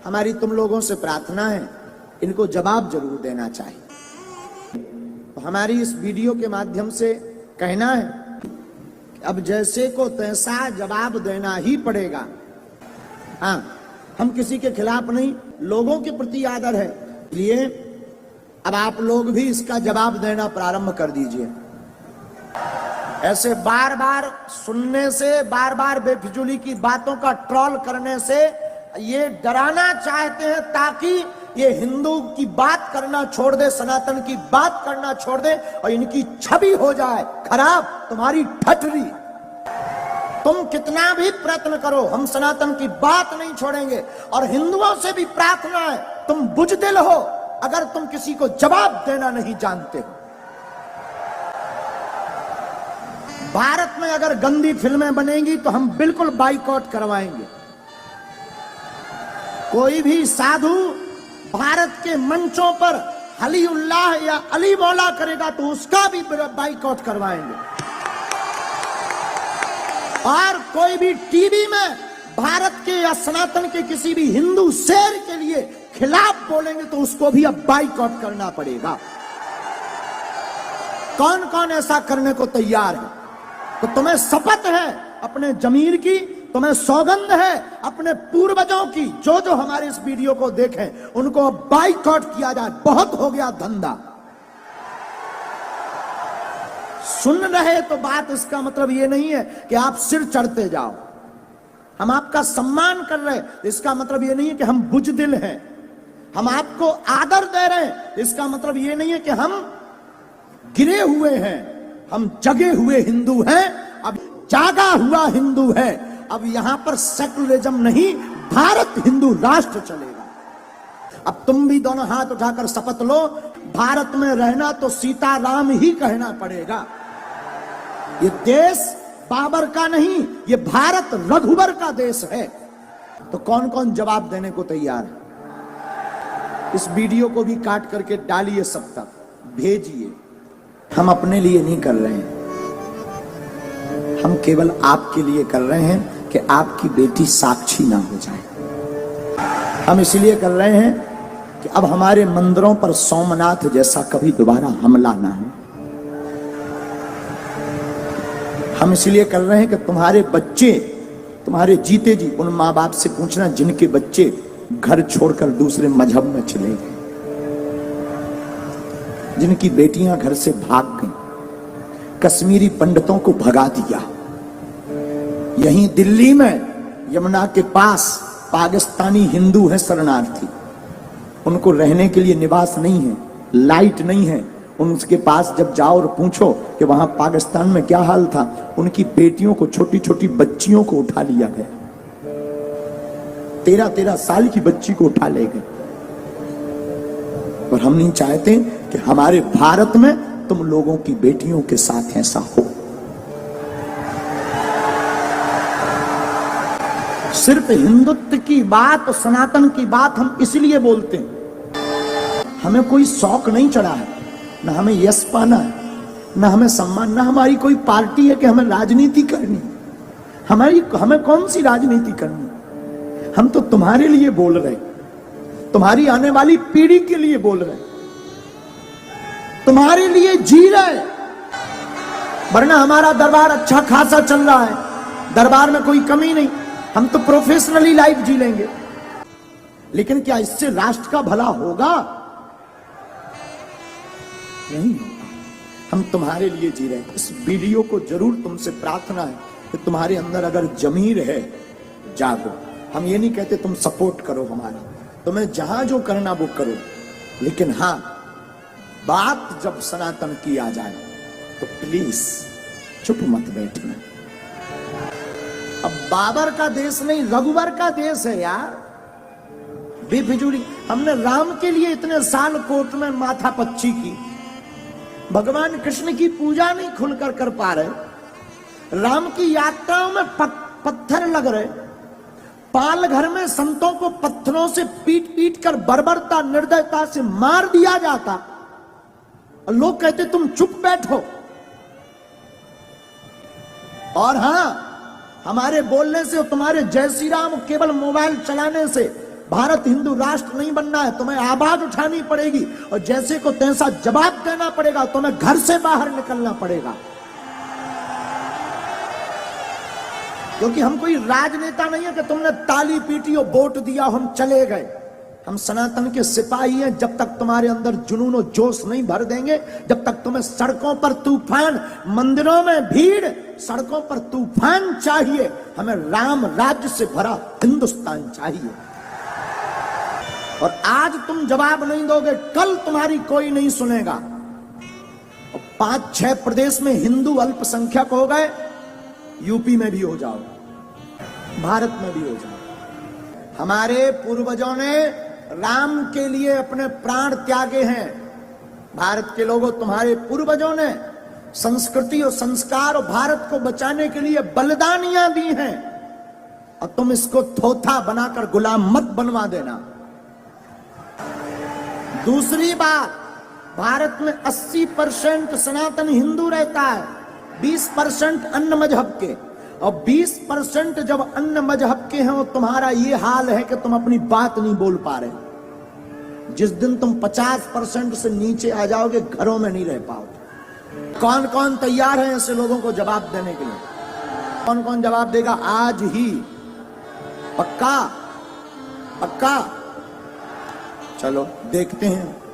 हमारी तुम लोगों से प्रार्थना है, इनको जवाब जरूर देना चाहिए। तो हमारी इस वीडियो के माध्यम से कहना है कि अब जैसे को तैसा जवाब देना ही पड़ेगा। हाँ, हम किसी के खिलाफ नहीं, लोगों के प्रति आदर है, इसलिए अब आप लोग भी इसका जवाब देना प्रारंभ कर दीजिए। ऐसे बार बार सुनने से, बार बार बेफिजूली की बातों का ट्रोल करने से ये डराना चाहते हैं ताकि ये हिंदू की बात करना छोड़ दे, सनातन की बात करना छोड़ दे और इनकी छवि हो जाए खराब, तुम्हारी ठठरी। तुम कितना भी प्रयत्न करो, हम सनातन की बात नहीं छोड़ेंगे। और हिंदुओं से भी प्रार्थना है, तुम बुजदिल हो अगर तुम किसी को जवाब देना नहीं जानते हो। भारत में अगर गंदी फिल्में बनेंगी तो हम बिल्कुल बाइकआउट करवाएंगे। कोई भी साधु भारत के मंचों पर अली उल्लाह या अली मौला करेगा तो उसका भी बाइकआउट करवाएंगे। और कोई भी टीवी में भारत के या सनातन के किसी भी हिंदू शेर के लिए खिलाफ बोलेंगे तो उसको भी अब बाइकआउट करना पड़ेगा। कौन कौन ऐसा करने को तैयार है? तो तुम्हें शपथ है अपने जमीर की, तुम्हें सौगंध है अपने पूर्वजों की, जो जो हमारे इस वीडियो को देखें उनको बाइकआउट किया जाए। बहुत हो गया धंधा। सुन रहे तो बात, इसका मतलब ये नहीं है कि आप सिर चढ़ते जाओ। हम आपका सम्मान कर रहे हैं, इसका मतलब ये नहीं है कि हम बुजदिल हैं। हम आपको आदर दे रहे हैं, इसका मतलब ये नहीं है कि हम गिरे हुए हैं। हम जगे हुए हिंदू हैं, अब जागा हुआ हिंदू है। अब यहां पर सेकुलरिज्म नहीं, भारत हिंदू राष्ट्र चलेगा। अब तुम भी दोनों हाथ उठाकर शपथ लो, भारत में रहना तो सीताराम ही कहना पड़ेगा। ये देश बाबर का नहीं, ये भारत रघुवर का देश है। तो कौन कौन जवाब देने को तैयार है? इस वीडियो को भी काट करके डालिए, सब तक भेजिए। हम अपने लिए नहीं कर रहे हैं, हम केवल आपके लिए कर रहे हैं कि आपकी बेटी साक्षी ना हो जाए। हम इसलिए कर रहे हैं कि अब हमारे मंदिरों पर सोमनाथ जैसा कभी दोबारा हमला ना हो। हम इसलिए कर रहे हैं कि तुम्हारे बच्चे, तुम्हारे जीते जी उन माँ बाप से पूछना जिनके बच्चे घर छोड़कर दूसरे मजहब में चले गए, जिनकी बेटियां घर से भाग गईं, कश्मीरी पंडितों को भगा दिया। यहीं दिल्ली में यमुना के पास पाकिस्तानी हिंदू हैं शरणार्थी, उनको रहने के लिए निवास नहीं है, लाइट नहीं है। उनके पास जब जाओ और पूछो कि वहां पाकिस्तान में क्या हाल था, उनकी बेटियों को, छोटी छोटी बच्चियों को उठा लिया गया। 13-13 साल की बच्ची को उठा ले गए। और हम नहीं चाहते कि हमारे भारत में तुम लोगों की बेटियों के साथ ऐसा हो। सिर्फ हिंदुत्व की बात, सनातन की बात हम इसलिए बोलते हैं, हमें कोई शौक नहीं चढ़ा है, ना हमें यश पाना है, ना हमें सम्मान, ना हमारी कोई पार्टी है कि हमें राजनीति करनी। हमें कौन सी राजनीति करनी? हम तो तुम्हारे लिए बोल रहे, तुम्हारी आने वाली पीढ़ी के लिए बोल रहे, तुम्हारे लिए जी रहे। वरना हमारा दरबार अच्छा खासा चल रहा है, दरबार में कोई कमी नहीं, हम तो प्रोफेशनली लाइफ जी लेंगे। लेकिन क्या इससे राष्ट्र का भला होगा? नहीं होगा। हम तुम्हारे लिए जी रहे हैं। इस वीडियो को जरूर तुमसे प्रार्थना है कि तुम्हारे अंदर अगर जमीर है, जागो। हम ये नहीं कहते तुम सपोर्ट करो हमारा, तुम्हें जहां जो करना वो करो, लेकिन हां, बात जब सनातन की आ जाए तो प्लीज चुप मत बैठना। अब बाबर का देश नहीं, रघुवर का देश है यार। बेफिजूली हमने राम के लिए इतने साल कोर्ट में माथा पच्ची की, भगवान कृष्ण की पूजा नहीं खुलकर कर पा रहे, राम की यात्राओं में पत्थर लग रहे, पाल घर में संतों को पत्थरों से पीट पीट कर बर्बरता, निर्दयता से मार दिया जाता, और लोग कहते तुम चुप बैठो। और हां, हमारे बोलने से, तुम्हारे जय श्री राम केवल मोबाइल चलाने से भारत हिंदू राष्ट्र नहीं बनना है, तुम्हें आवाज उठानी पड़ेगी और जैसे को तैसा जवाब देना पड़ेगा, तुम्हें घर से बाहर निकलना पड़ेगा। क्योंकि हम कोई राजनेता नहीं है कि तुमने ताली पीटी और वोट दिया हम चले गए। हम सनातन के सिपाही हैं। जब तक तुम्हारे अंदर जुनून और जोश नहीं भर देंगे, जब तक तुम्हें सड़कों पर तूफान, मंदिरों में भीड़, सड़कों पर तूफान चाहिए, हमें राम राज्य से भरा हिंदुस्तान चाहिए। और आज तुम जवाब नहीं दोगे, कल तुम्हारी कोई नहीं सुनेगा। और 5-6 प्रदेश में हिंदू अल्पसंख्यक हो गए, यूपी में भी हो जाओ, भारत में भी हो जाओ। हमारे पूर्वजों ने राम के लिए अपने प्राण त्यागे हैं। भारत के लोगों, तुम्हारे पूर्वजों ने संस्कृति और संस्कार और भारत को बचाने के लिए बलिदानियां दी हैं, और तुम इसको थोथा बनाकर गुलाम मत बनवा देना। दूसरी बात, भारत में 80% सनातन हिंदू रहता है, 20% अन्य मजहब के, और 20% जब अन्य मजहब के हैं, तुम्हारा ये हाल है कि तुम अपनी बात नहीं बोल पा रहे। जिस दिन तुम 50% से नीचे आ जाओगे, घरों में नहीं रह पाओगे। कौन कौन तैयार है ऐसे लोगों को जवाब देने के लिए? कौन कौन जवाब देगा आज ही? पक्का? पक्का? चलो देखते हैं।